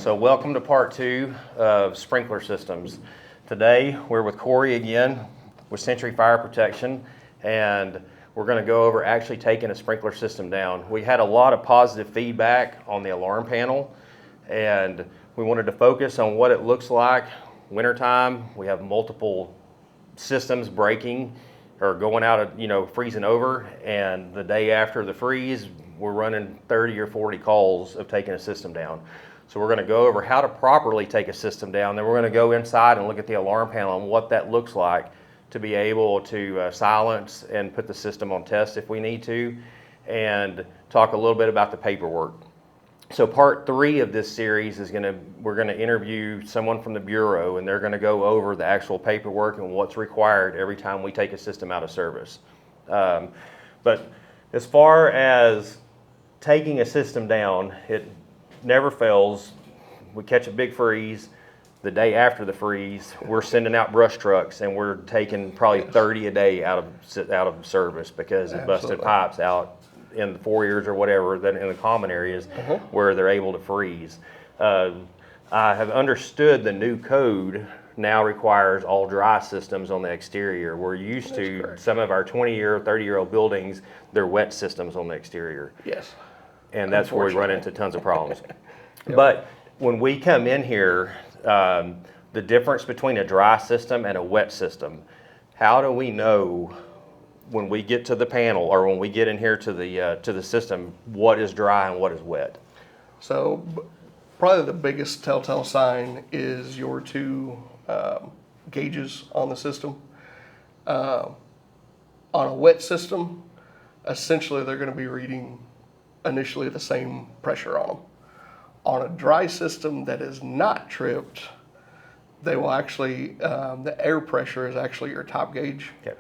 So welcome to part 2 of sprinkler systems. Today we're with Corey again with Century Fire Protection, and we're going to go over actually taking a sprinkler system down. We had a lot of positive feedback on the alarm panel, and we wanted to focus on what it looks like wintertime. We have multiple systems breaking or going out of, freezing over, and the day after the freeze, we're running 30 or 40 calls of taking a system down. So we're going to go over how to properly take a system down. Then we're going to go inside and look at the alarm panel and what that looks like to be able to silence and put the system on test if we need to, and talk a little bit about the paperwork. So part 3 of this series is we're going to interview someone from the Bureau, and they're going to go over the actual paperwork and what's required every time we take a system out of service. But as far as taking a system down, it never fails. We catch a big freeze. The day after the freeze, we're sending out brush trucks, and we're taking probably 30 a day out of service because it busted pipes out in the foyers or whatever, then in the common areas where they're able to freeze. I have understood the new code now requires all dry systems on the exterior. We're used to some of our 20-year, 30-year-old buildings, they're wet systems on the exterior. Yes. And that's where we run into tons of problems. But when we come in here, the difference between a dry system and a wet system, how do we know when we get to the panel or when we get in here to the system, what is dry and what is wet? So probably the biggest telltale sign is your two gauges on the system. On a wet system, essentially they're going to be reading initially the same pressure on them. On a dry system that is not tripped, they will actually, the air pressure is actually your top gauge. Okay.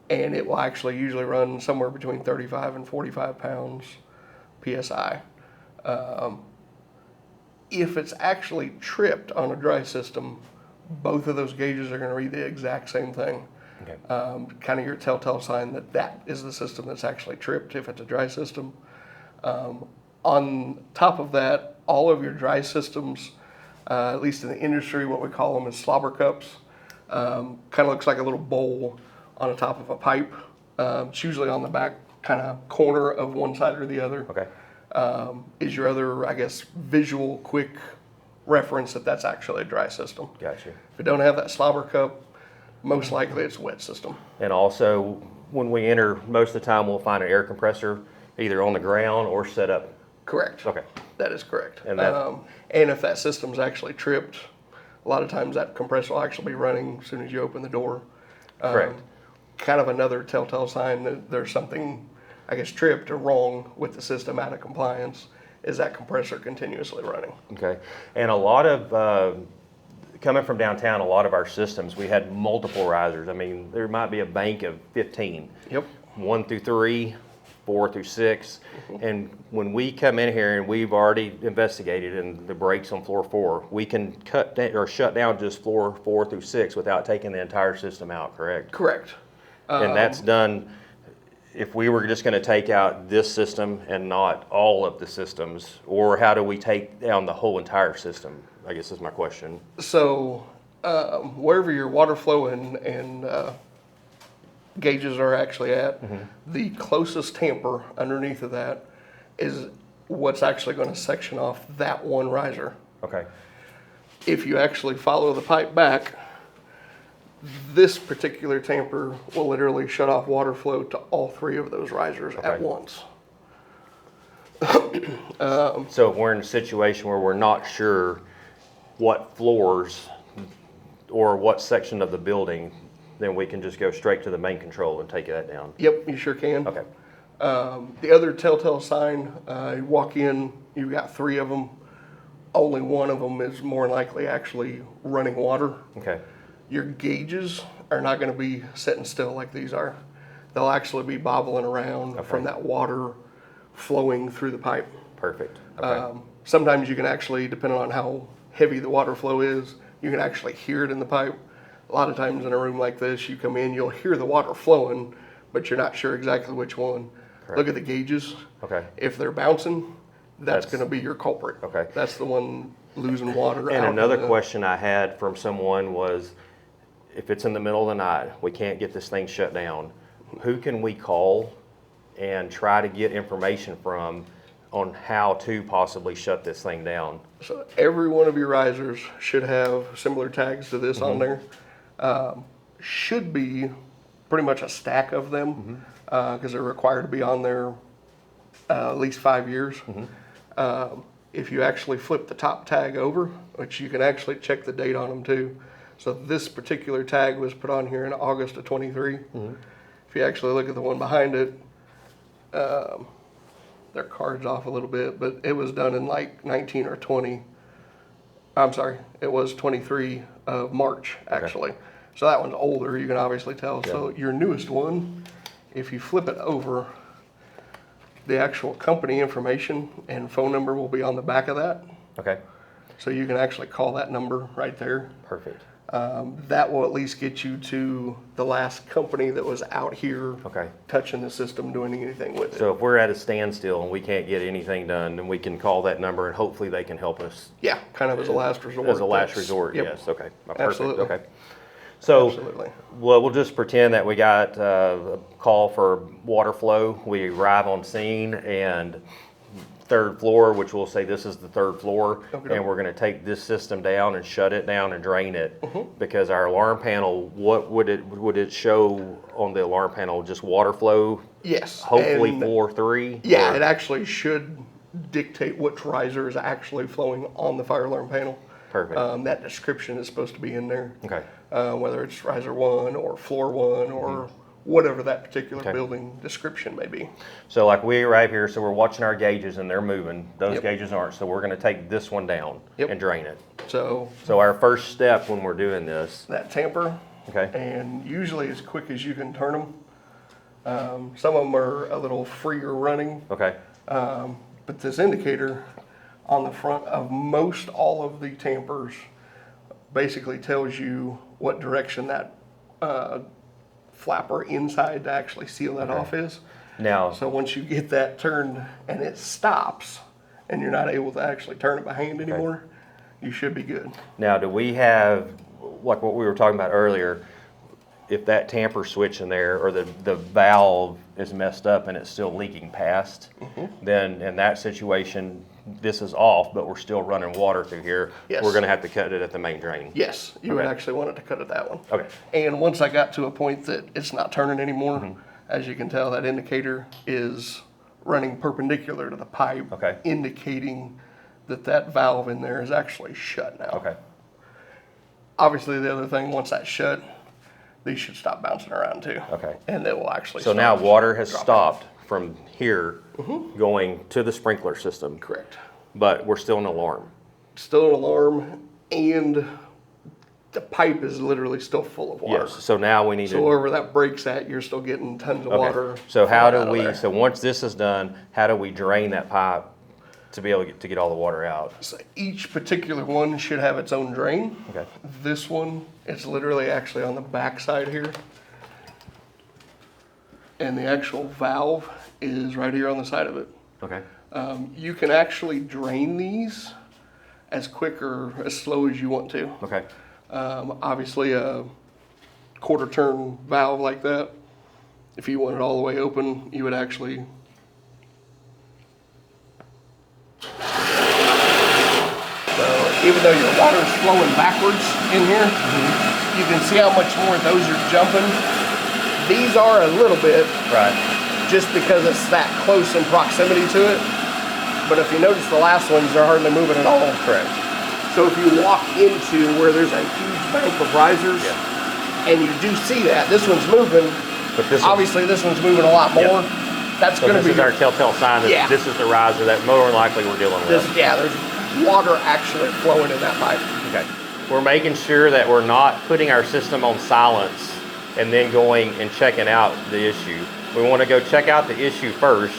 And it will actually usually run somewhere between 35 and 45 pounds PSI. If it's actually tripped on a dry system, both of those gauges are going to read the exact same thing. Okay. Kind of your telltale sign that is the system that's actually tripped if it's a dry system. On top of that, all of your dry systems, at least in the industry, what we call them is slobber cups. Kind of looks like a little bowl on the top of a pipe. It's usually on the back kind of corner of one side or the other. Okay. Is your other, I guess, visual quick reference that that's actually a dry system. Gotcha. If it don't have that slobber cup, most likely it's a wet system. And also, when we enter, most of the time we'll find an air compressor either on the ground or set up. Correct. Okay. That is correct. And and if that system's actually tripped, a lot of times that compressor will actually be running as soon as you open the door. Correct. Kind of another telltale sign that there's something, I guess, tripped or wrong with the system out of compliance is that compressor continuously running. Okay. And a lot of, coming from downtown, a lot of our systems, we had multiple risers. I mean, there might be a bank of 15. Yep. 1 through 3, 4 through 6. And when we come in here and we've already investigated and the brakes on floor 4, we can cut down or shut down just floor 4 through 6 without taking the entire system out, correct? Correct. And that's done if we were just going to take out this system and not all of the systems, or how do we take down the whole entire system? I guess is my question. So wherever your water flow and gauges are actually at, the closest tamper underneath of that is what's actually going to section off that one riser. Okay. If you actually follow the pipe back, this particular tamper will literally shut off water flow to all 3 of those risers at once. So if we're in a situation where we're not sure what floors or what section of the building, then we can just go straight to the main control and take that down. Yep, you sure can. Okay. The other telltale sign, you walk in, you've got 3 of them. Only one of them is more likely actually running water. Okay. Your gauges are not going to be sitting still like these are. They'll actually be bobbling around from that water flowing through the pipe. Perfect. Okay. Sometimes you can actually, depending on how heavy the water flow is, you can actually hear it in the pipe. A lot of times in a room like this, you come in, you'll hear the water flowing, but you're not sure exactly which one. Correct. Look at the gauges. Okay. If they're bouncing, that's going to be your culprit. Okay. That's the one losing water. And out another in the- question I had from someone was, if it's in the middle of the night, we can't get this thing shut down, who can we call and try to get information from on how to possibly shut this thing down? So every one of your risers should have similar tags to this on there. Should be pretty much a stack of them because they're required to be on there at least 5 years. If you actually flip the top tag over, which you can actually check the date on them too. So this particular tag was put on here in August of 23. If you actually look at the one behind it, their card's off a little bit, but it was done in like 19 or 20. I'm sorry, it was 23 of March actually. So that one's older, you can obviously tell. So your newest one, if you flip it over, the actual company information and phone number will be on the back of that. Okay, So you can actually call that number right there. perfect. That will at least get you to the last company that was out here Okay. touching the system, doing anything with it. So if we're at a standstill and we can't get anything done, then we can call that number and hopefully they can help us Yeah, kind of as a last resort. as a last That's- resort, yep, yes, okay. Perfect, Absolutely. okay. So, Absolutely. well, we'll just pretend that we got a call for water flow. We arrive on scene and third floor, which we'll say this is the third floor, Okay. and we're gonna take this system down and shut it down and drain it. Because our alarm panel, what would it show on the alarm panel? Just water flow, Yes. hopefully and 4-3? Yeah, or- it actually should dictate which riser is actually flowing on the fire alarm panel. Perfect. That description is supposed to be in there. Okay, Whether it's riser 1 or floor 1 or whatever that particular Okay. building description may be. so like we arrive here, so we're watching our gauges and they're moving. Those Yep. gauges aren't, so we're gonna take this one down Yep. and drain it. So So our first step when we're doing this, that tamper, okay, and usually as quick as you can turn them. Some of them are a little freer running, okay, but this indicator on the front of most all of the tampers basically tells you what direction that flapper inside to actually seal that off is. now, So once you get that turned and it stops and you're not able to actually turn it by hand anymore, you should be good. now do we have, like what we were talking about earlier, if that tamper switch in there or the valve is messed up and it's still leaking past, then in that situation, this is off, but we're still running water through here. Yes. We're gonna have to cut it at the main drain. Yes, you would Okay. actually want it to cut at that one. Okay. And once I got to a point that it's not turning anymore, as you can tell, that indicator is running perpendicular to the pipe, Okay. indicating that that valve in there is actually shut now. Okay, Obviously, the other thing, once that's shut, these should stop bouncing around too. Okay. And it will actually so start now water has dropping. stopped from here going to the sprinkler system, Correct. but we're still an alarm. Still an alarm, and the pipe is literally still full of water. Yes, so now we need So to. wherever that breaks at, you're still getting tons of Okay. water. So how flowing out do of we, there. so once this is done, how do we drain that pipe to be able to get all the water out? So each particular one should have its own drain. Okay, This one, it's literally actually on the back side here. And the actual valve is right here on the side of it. okay, You can actually drain these as quick or as slow as you want to. okay, Obviously, a quarter turn valve like that, if you want it all the way open, you would actually so even though your water's flowing backwards in here, you can see how much more those are jumping. These are a little bit, right, just because it's that close in proximity to it. But if you notice the last ones, they're hardly moving at all. correct. So if you walk into where there's a huge bank of risers, and you do see that, this one's moving, But this is, obviously this one's moving a lot more. That's so gonna this be, is our telltale sign that Yeah. this is the riser that more than likely we're dealing with. yeah, there's water actually flowing in that pipe. Okay. We're making sure that we're not putting our system on silence and then going and checking out the issue. We want to go check out the issue first,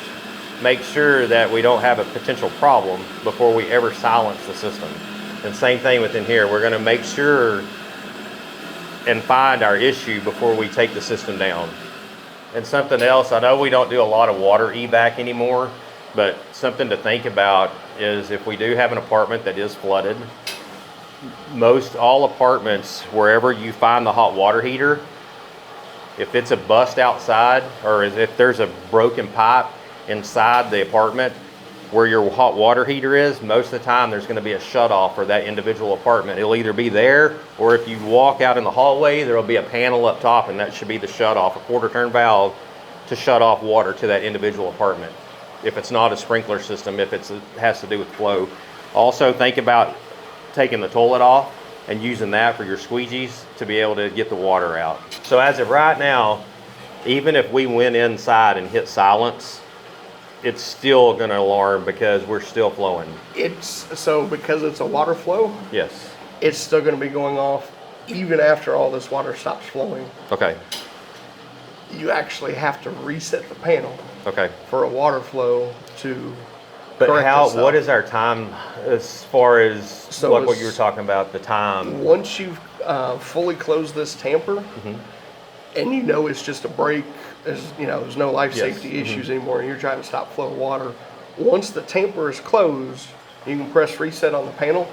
make sure that we don't have a potential problem before we ever silence the system. And same thing within here. We're going to make sure and find our issue before we take the system down. And something else, I know we don't do a lot of water evac anymore, But something to think about is if we do have an apartment that is flooded, most all apartments, wherever you find the hot water heater, if it's a bust outside or if there's a broken pipe inside the apartment where your hot water heater is, most of the time there's going to be a shutoff for that individual apartment. It'll either be there, or if you walk out in the hallway, there'll be a panel up top, and that should be the shutoff, a quarter turn valve to shut off water to that individual apartment. If it's not a sprinkler system, if it has to do with flow. Also think about taking the toilet off and using that for your squeegees to be able to get the water out. So as of right now, even if we went inside and hit silence, it's still gonna alarm because we're still flowing. Because it's a water flow, Yes. it's still gonna be going off even after all this water stops flowing. Okay, You actually have to reset the panel okay. for a water flow to But correct itself. what is our time as far as So what as- you were talking about, the time? Once you've fully closed this tamper, and you know it's just a break, there's no life Yes. safety issues anymore, and you're trying to stop flow of water. Once the tamper is closed, you can press reset on the panel,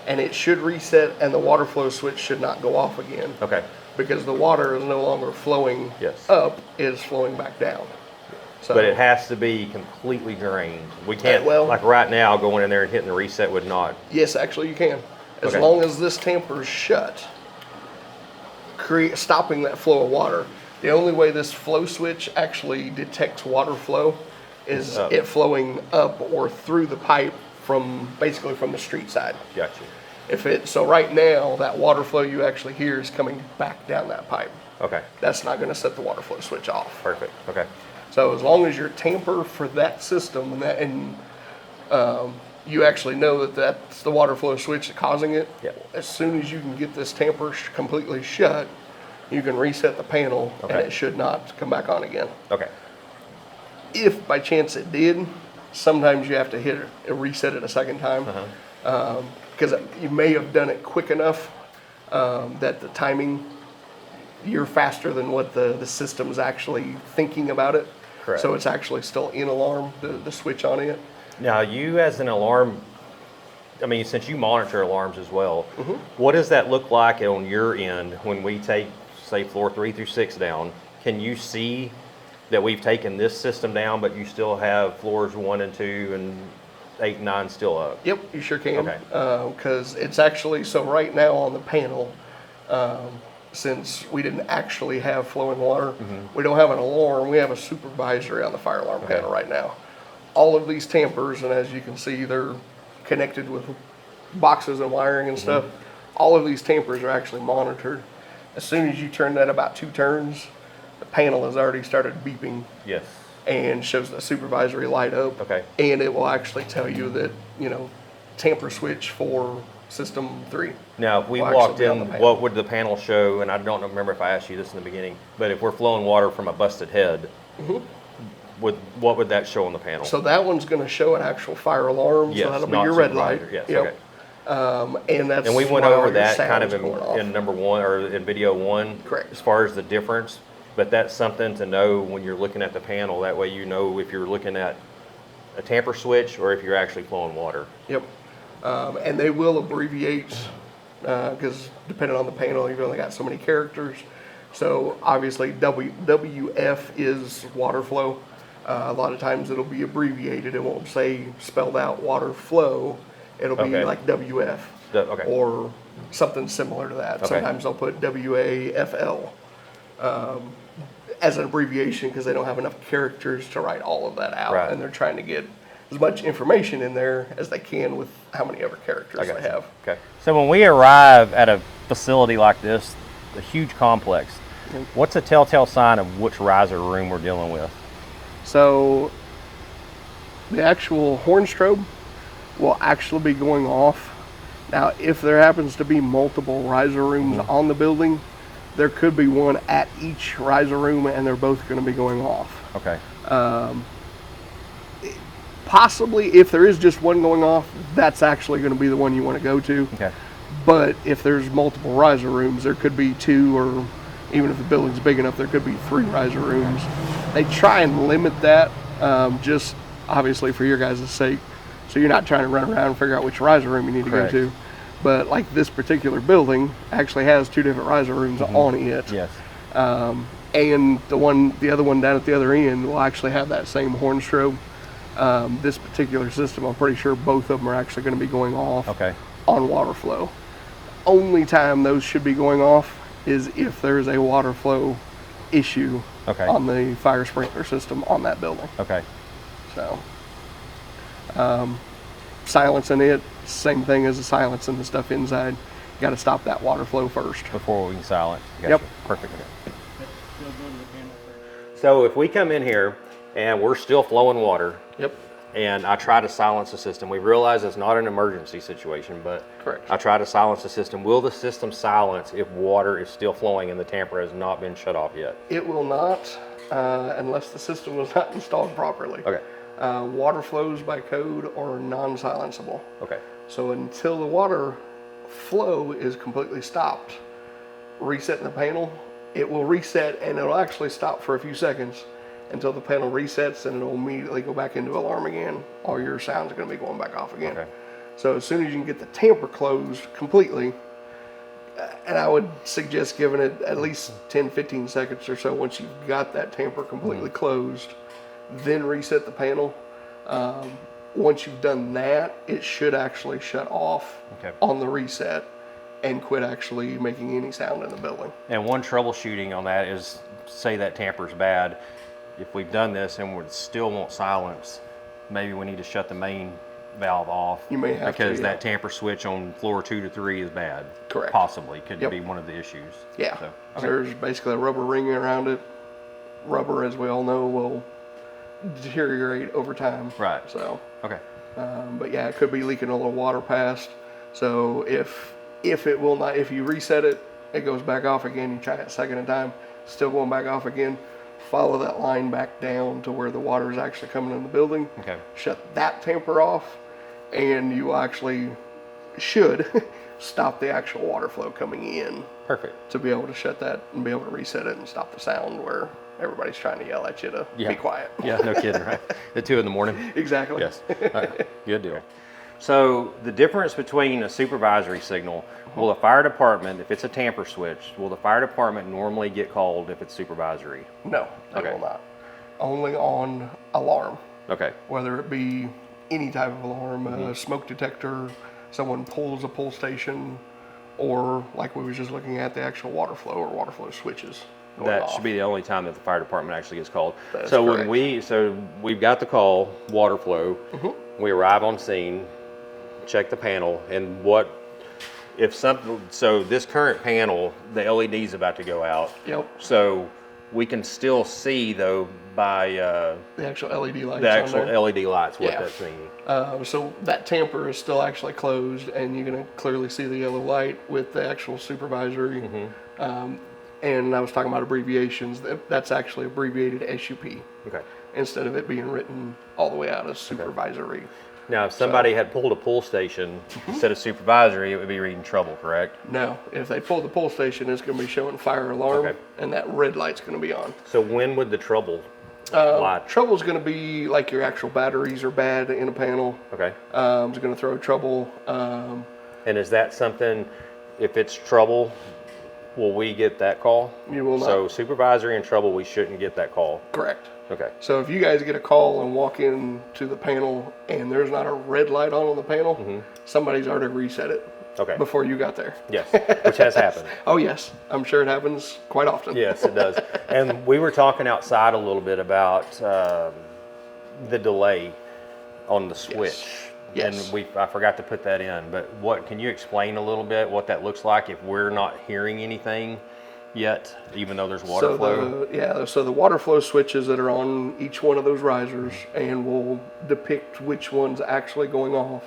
and it should reset, and the water flow switch should not go off again. Okay, Because the water is no longer flowing Yes. up, it is flowing back down. So, but it has to be completely drained. We can't, well- like right now, going in there and hitting the reset would not. yes, actually you can. As Okay. long as this tamper is shut, stopping that flow of water. The only way this flow switch actually detects water flow is Up. it flowing up or through the pipe basically from the street side. Gotcha. So right now, that water flow you actually hear is coming back down that pipe. Okay, That's not gonna set the water flow switch off. perfect. Okay, So as long as your tamper for that system and you actually know that that's the water flow switch that's causing it, Yep. as soon as you can get this tamper completely shut, you can reset the panel and Okay. it should not come back on again. okay, If by chance it did, sometimes you have to hit it, reset it a second time. Because you may have done it quick enough that the timing, you're faster than what the system's actually thinking about it. Correct. So it's actually still in alarm, the switch on it. Now, you as an alarm, I mean, since you monitor alarms as well, Mm-hmm. what does that look like on your end when we take, say, floor 3 through 6 down? Can you see that we've taken this system down, but you still have floors 1 and 2 and 8 and 9 still up? Yep, you sure can. Okay. Because it's actually, so right now on the panel, since we didn't actually have flowing water, we don't have an alarm, we have a supervisory on the fire alarm panel right now. All of these tampers, and as you can see, they're connected with boxes and wiring and stuff. All of these tampers are actually monitored. As soon as you turn that about 2 turns, the panel has already started beeping Yes. and shows the supervisory light up. Okay. And it will actually tell you that, tamper switch for system 3. Now, if we Will walked actually be on in, the panel. what would the panel show? And I don't remember if I asked you this in the beginning, but if we're flowing water from a busted head, what would that show on the panel? So that one's gonna show an actual fire alarm, Yes, so that'll be not your red light. supervisor. Yes, Yep. And that's And we went why all over your that kind of sound's going off. in number 1 or in video 1. Correct. As far as the difference, but that's something to know when you're looking at the panel. That way you know if you're looking at a tamper switch or if you're actually flowing water. Yep. And they will abbreviate, because depending on the panel, you've only got so many characters. So obviously WF is water flow. A lot of times it'll be abbreviated. It won't say spelled out water flow. It'll be Okay. like WF Okay. or something similar to that. Okay. Sometimes they'll put WAFL as an abbreviation because they don't have enough characters to write all of that out. Right. And they're trying to get as much information in there as they can with how many other characters I they got you. have. Okay. So when we arrive at a facility like this, a huge complex, what's a telltale sign of which riser room we're dealing with? So the actual horn strobe will actually be going off. Now, if there happens to be multiple riser rooms on the building, there could be one at each riser room and they're both going to be going off. Okay. Possibly, if there is just one going off, that's actually going to be the one you want to go to. Okay. But if there's multiple riser rooms, there could be 2, or even if the building's big enough, there could be 3 riser rooms. They try and limit that. Just obviously for your guys' sake, so you're not trying to run around and figure out which riser room you need Correct. to go to. But like this particular building actually has 2 different riser rooms on it. Yes. And the other one down at the other end will actually have that same horn strobe. This particular system, I'm pretty sure both of them are actually going to be going off Okay. on water flow. Only time those should be going off is if there's a water flow issue Okay. on the fire sprinkler system on that building. Okay. So, silencing it, same thing as the silencing the stuff inside. You got to stop that water flow first. Before we can silence. Gotcha. Yep. Perfect. So if we come in here and we're still flowing water, Yep. and I try to silence the system, we realize it's not an emergency situation, but Correct. I try to silence the system. Will the system silence if water is still flowing and the tamper has not been shut off yet? It will not, unless the system was not installed properly. Okay. Water flows by code are non-silenceable. Okay. So until the water flow is completely stopped, resetting the panel, it will reset and it'll actually stop for a few seconds until the panel resets, and it'll immediately go back into alarm again. All your sounds are going to be going back off again. Okay. So as soon as you can get the tamper closed completely, and I would suggest giving it at least 10-15 seconds or so once you've got that tamper completely closed, then reset the panel. Once you've done that, it should actually shut off Okay. on the reset and quit actually making any sound in the building. And one troubleshooting on that is, say that tamper's bad. If we've done this and we still want silence, maybe we need to shut the main valve off. You may have to, because yeah. that tamper switch on floor 2 to 3 is bad. Correct. Possibly could Yep. be one of the issues. Yeah, So, there's basically a rubber ring around it. Rubber, as we all know, will deteriorate over time. Right. So, okay. but yeah, it could be leaking a little water past. So if it will not, if you reset it, it goes back off again. You try it a second time, still going back off again. Follow that line back down to where the water is actually coming in the building. Okay. Shut that tamper off, and you actually should stop the actual water flow coming in Perfect. to be able to shut that and be able to reset it and stop the sound where everybody's trying to yell at you to Yeah. be quiet. Yeah, no kidding, right? At 2 in the morning? Exactly. Yes. All right. Good deal. So the difference between a supervisory signal, will the fire department, if it's a tamper switch, will the fire department normally get called if it's supervisory? No, they Okay. will not. Only on alarm, Okay. whether it be any type of alarm, a smoke detector, someone pulls a pull station, or like we was just looking at, the actual water flow or water flow switches going That off. should be the only time that the fire department actually gets called. That's So correct. we've got the call, water flow. We arrive on scene, check the panel, and what if something? So this current panel, the LED is about to go out. Yep. So we can still see though by The actual LED lights the on actual there. LED lights what Yeah. that's meaning. So that tamper is still actually closed, and you're going to clearly see the yellow light with the actual supervisory. And I was talking about abbreviations. That's actually abbreviated SUP Okay. instead of it being written all the way out as supervisory. Now, if somebody had pulled a pull station instead of supervisory, it would be reading trouble, correct? No, if they pull the pull station, it's going to be showing fire alarm, Okay. and that red light's going to be on. So when would the trouble light? Trouble's going to be like your actual batteries are bad in a panel. Okay. It's going to throw trouble. And is that something, if it's trouble, will we get that call? You will not. So supervisory and trouble, we shouldn't get that call. Correct. Okay. So if you guys get a call and walk in to the panel and there's not a red light on the panel, somebody's already reset it Okay. before you got there. Yes, which has happened. Oh yes, I'm sure it happens quite often. Yes, it does. And we were talking outside a little bit about the delay on the switch. Yes. And I forgot to put that in, but can you explain a little bit what that looks like if we're not hearing anything yet, even though there's water flow? So the water flow switches that are on each one of those risers and will depict which one's actually going off.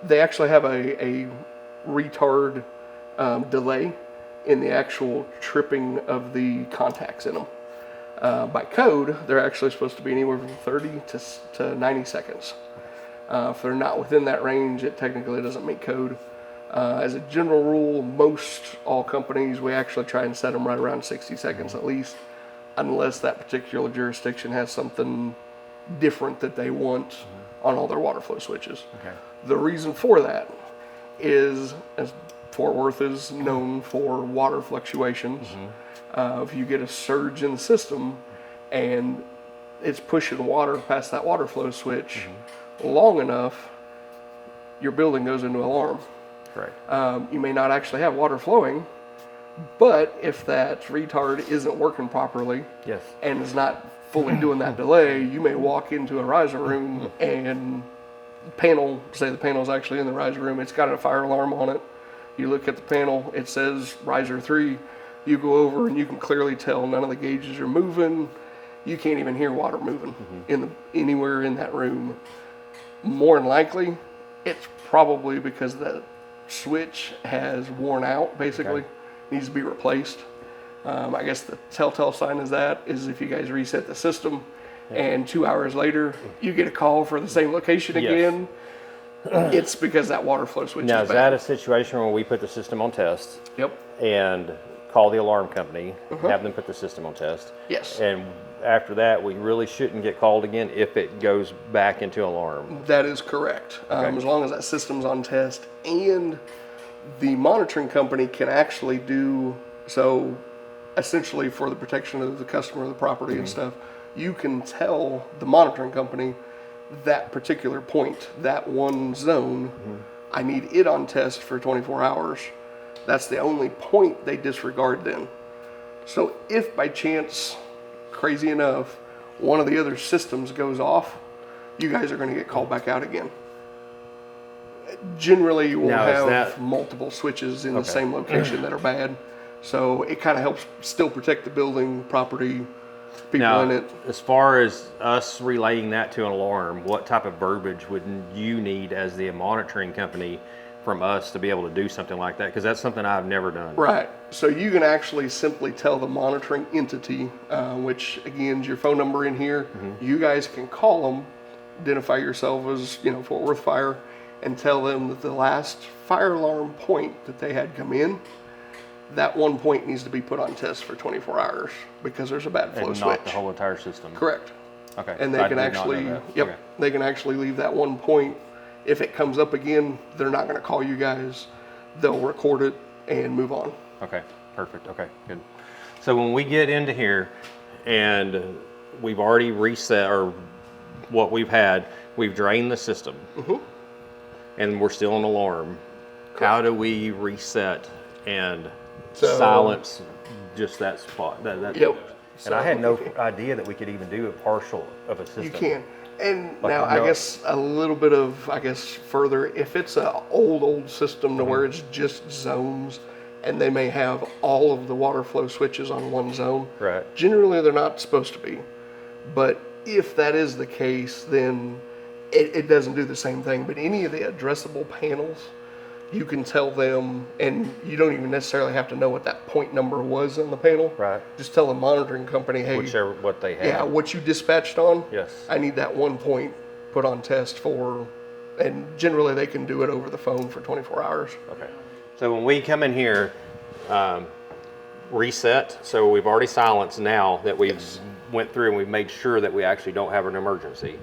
They actually have a retard delay in the actual tripping of the contacts in them. By code, they're actually supposed to be anywhere from 30 to 90 seconds. If they're not within that range, it technically doesn't meet code. As a general rule, all companies, we actually try and set them right around 60 seconds at least, unless that particular jurisdiction has something different that they want on all their water flow switches. Okay. The reason for that is, as Fort Worth is known for water fluctuations, if you get a surge in the system and it's pushing water past that water flow switch long enough, your building goes into alarm. Correct. You may not actually have water flowing, but if that retard isn't working properly Yes. and is not fully doing that delay, you may walk into a riser room and say the panel's actually in the riser room, it's got a fire alarm on it. You look at the panel, it says riser 3. You go over and you can clearly tell none of the gauges are moving. You can't even hear water moving anywhere in that room. More than likely, it's probably because the switch has worn out, basically. Okay. Needs to be replaced. I guess the telltale sign is if you guys reset the system and 2 hours later you get a call for the same location Yes. again, it's because that water flow switch Now, is is bad. that a situation where we put the system on test Yep. and call the alarm company, have them put the system on test? Yes. And after that, we really shouldn't get called again if it goes back into alarm. That is correct. As long as that system's on test, and the monitoring company can actually do so, essentially for the protection of the customer, the property and stuff, you can tell the monitoring company that particular point, that one zone, I need it on test for 24 hours. That's the only point they disregard then. So if by chance, crazy enough, one of the other systems goes off, you guys are going to get called back out again. Generally, you will Now, is have that- multiple switches in the Okay. same location that are bad. So it kind of helps still protect the building, property, people Now, in it. as far as us relaying that to an alarm, what type of verbiage would you need as the monitoring company from us to be able to do something like that? Because that's something I've never done. Right. So you can actually simply tell the monitoring entity, which again is your phone number in here. You guys can call them, identify yourself as Fort Worth Fire, and tell them that the last fire alarm point that they had come in, that one point needs to be put on test for 24 hours because there's a bad flow And switch. not the whole entire system. Correct. Okay. And I they can did not know actually, that. yep, Okay. they can actually leave that one point. If it comes up again, they're not going to call you guys. They'll record it and move on. Okay, perfect. Okay, good. So when we get into here and we've already reset, or what we've had, we've drained the system and we're still on alarm. How do we reset and silence just that spot? Yep. And I had no idea that we could even do a partial of a system. You can. And Like, now, no- I guess a little bit of, further, if it's a old system to where it's just zones and they may have all of the water flow switches on one zone, Right. generally they're not supposed to be. But if that is the case, then it doesn't do the same thing. But any of the addressable panels, you can tell them, and you don't even necessarily have to know what that point number was on the panel. Right. Just tell the monitoring company, hey, Whichever, what they have. yeah, what you dispatched on, Yes. I need that one point put on test for, and generally they can do it over the phone for 24 hours. Okay. So when we come in here, reset, so we've already silenced now that we've went through and we've made sure that we actually don't have an emergency.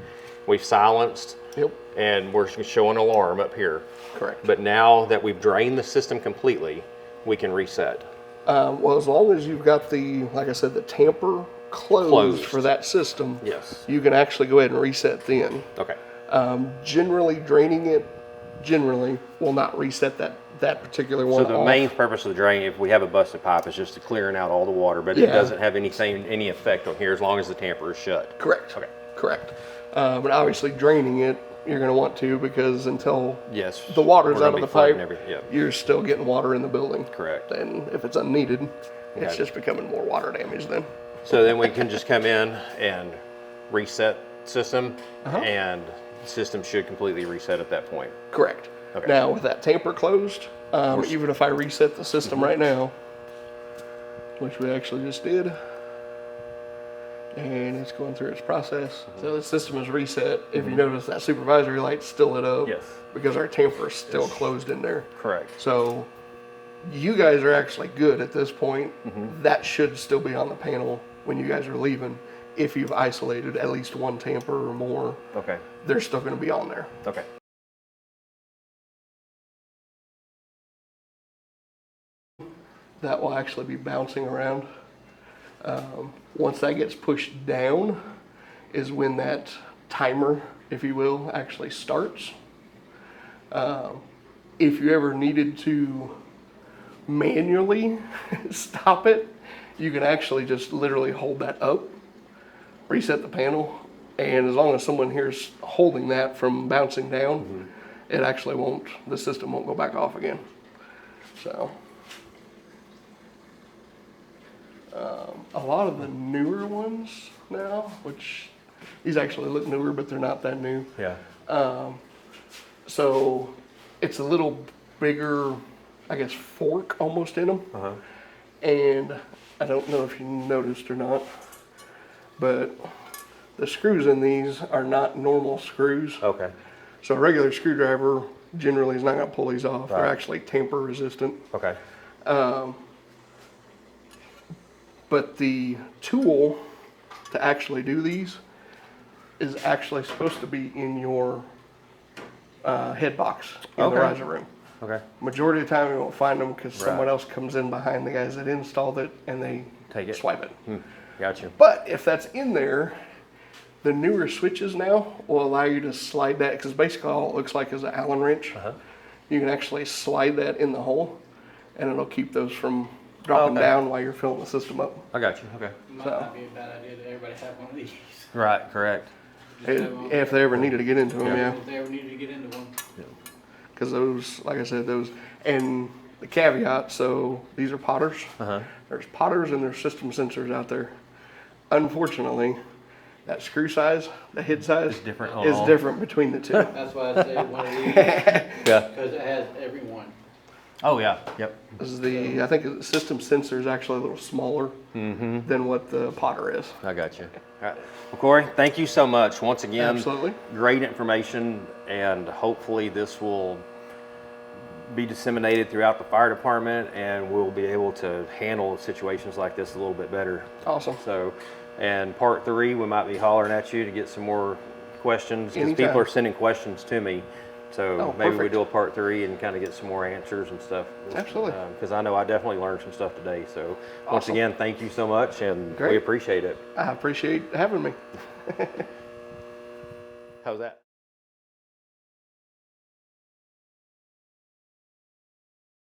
We've silenced Yep, and we're showing alarm up here. correct. But now that we've drained the system completely, we can reset. Well, as long as you've got the, like I said, the tamper closed for that system, Yes. you can actually go ahead and reset then. Okay. Generally, draining it will not reset that particular So one the off. main purpose of the drain, if we have a busted pipe, is just to clearing out all the water, but it Yeah. doesn't have any effect on here as long as the tamper is shut. Correct. Okay. Correct. But obviously, draining it, you're going to want to, because until Yes. the water's we're out gonna of the be flooding pipe, yeah. you're still getting water in the building. Correct. And if it's unneeded, it's Okay. just becoming more water damage then. So then we can just come in and reset system, and the system should completely reset at that point. Correct. Okay. Now, with that tamper closed, even if I reset the system right now, which we actually just did, and it's going through its process. So the system is reset. If you notice, that supervisory light's still lit up. Yes. Because our tamper is still closed in there. Correct. So you guys are actually good at this point. That should still be on the panel when you guys are leaving. if you've isolated at least one tamper or more, Okay. they're still going to be on there. Okay. That will actually be bouncing around. Once that gets pushed down is when that timer, if you will, actually starts. If you ever needed to manually stop it, you can actually just literally hold that up, reset the panel, and as long as someone here's holding that from bouncing down, it actually won't, the system won't go back off again. So, a lot of the newer ones now, which these actually look newer, but they're not that new. Yeah. So it's a little bigger, I guess, fork almost in them. And I don't know if you noticed or not, but the screws in these are not normal screws. Okay. So a regular screwdriver generally is not going to pull these off. They're Right. actually tamper resistant. Okay. But the tool to actually do these is actually supposed to be in your head box in Okay. the riser room. Okay. Majority of the time you won't find them because someone else comes in behind the guys that installed it and they Take it. swipe it. Gotcha. But if that's in there, the newer switches now will allow you to slide that, because basically all it looks like is an Allen wrench. You can actually slide that in the hole and it'll keep those from dropping Okay. down while you're filling the system up. I got you. Okay. Might not be a bad idea to everybody have one of these. Right. Correct. Just have one. If they ever needed to get into them, yeah. If they ever needed to get into one. Because those, like I said, those, and the caveat, so these are potters. There's potters and there's system sensors out there. Unfortunately, that screw size, the head size, It's different on is all. different between the two. That's why I say one of these, Yeah. because it has every one. Oh yeah. Yep. This is the, I think the system sensor is actually a little smaller than what the potter is. I got you. All right. Well, Corey, thank you so much once again. Absolutely. Great information, and hopefully this will be disseminated throughout the fire department, and we'll be able to handle situations like this a little bit better. Awesome. So, and part 3, we might be hollering at you to get some more questions, because Anytime. people are sending questions to me. So Oh, maybe we perfect. do a part 3 and kind of get some more answers and stuff. Absolutely. Because I know I definitely learned some stuff today. So once Awesome. again, thank you so much, and we Great. appreciate it. I appreciate having me. How's that?